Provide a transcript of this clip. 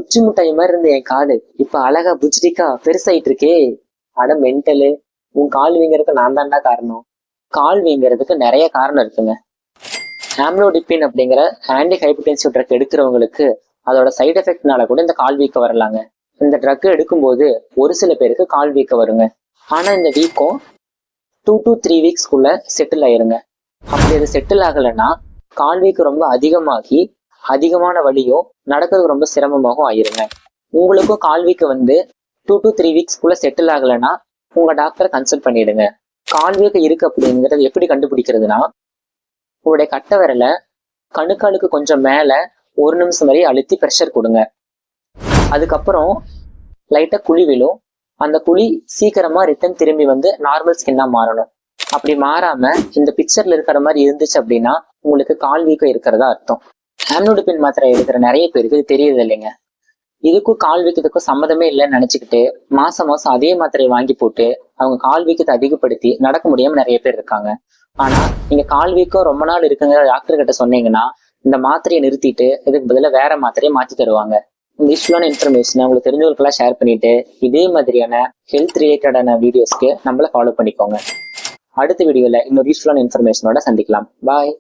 குச்சி முட்டாய் மாதிரி இருந்த என் காலு இப்ப அழகா புஜ்டிக்கா பெருசாயிட்டு இருக்கே. அட மென்டலு, உன் கால் வீங்கிறதுக்கு நான் தான்டா காரணம். கால் வீங்கிறதுக்கு நிறைய காரணம் இருக்குங்க. ஆம்லோடிப்பின் அப்படிங்கிற ஆன்டி ஹைபர்டென்சிவ் ட்ரக் எடுக்கிறவங்களுக்கு அதோட சைடு எஃபெக்ட்னால கூட இந்த கால் வீக்கம் வரலாங்க. இந்த ட்ரக் எடுக்கும்போது ஒரு சில பேருக்கு கால் வீக்கம் வருங்க. ஆனா இந்த வீக்கம் 2 to 3 வீக்ஸ்க்குள்ள செட்டில் ஆயிருங்க. அப்படி அது செட்டில் ஆகலைன்னா கால் வீக்கம் ரொம்ப அதிகமாகி அதிகமான வலியும் நடக்கிறதுக்கு ரொம்ப சிரமமாகவும் ஆயிருங்க. உங்களுக்கும் கால் வீக்கம் 2 to 3 வீக்ஸ்க்குள்ள செட்டில் ஆகலைன்னா உங்க டாக்டரை கன்சல்ட் பண்ணிடுங்க. கால் வீக்கம் இருக்கு அப்படிங்கிறது எப்படி கண்டுபிடிக்கிறதுனா, உங்களுடைய கட்டை விரலை கணுக்காலுக்கு கொஞ்சம் மேல 1 நிமிஷம் வரை அழுத்தி ப்ரெஷர் கொடுங்க. அதுக்கப்புறம் லைட்டா குழி விழும். அந்த குழி சீக்கிரமா ரிட்டர்ன் திரும்பி நார்மல் ஸ்கின்னா மாறணும். அப்படி மாறாம இந்த பிக்சர்ல இருக்கிற மாதிரி இருந்துச்சு அப்படின்னா உங்களுக்கு கால் வீக்கம் இருக்கிறதா அர்த்தம். ஆம்லோடிப்பின் மாத்திரை எடுக்கிற நிறைய பேருக்கு இது தெரியறது இல்லைங்க. இதுக்கும் கால் வீக்கத்துக்கும் சம்மதமே இல்லைன்னு நினைச்சுக்கிட்டு மாசம் மாசம் அதே மாத்திரையை வாங்கி போட்டு அவங்க கால் வீக்கத்தை அதிகப்படுத்தி நடக்க முடியாம நிறைய பேர் இருக்காங்க. ஆனா நீங்க கால் வீக்கம் ரொம்ப நாள் இருக்குங்கிற டாக்டர் கிட்ட சொன்னீங்கன்னா இந்த மாத்திரையை நிறுத்திட்டு இதுக்கு பதிலாக வேற மாத்திரையை மாற்றி தருவாங்க. இந்த யூஸ்ஃபுல்லான இன்ஃபர்மேஷனை உங்களுக்கு தெரிஞ்சவங்களுக்கெல்லாம் ஷேர் பண்ணிட்டு இதே மாதிரியான ஹெல்த் ரிலேட்டடான வீடியோஸ்க்கு நம்மள ஃபாலோ பண்ணிக்கோங்க. அடுத்த வீடியோல இன்னொரு யூஸ்ஃபுல்லான இன்ஃபர்மேஷனோட சந்திக்கலாம். பாய்.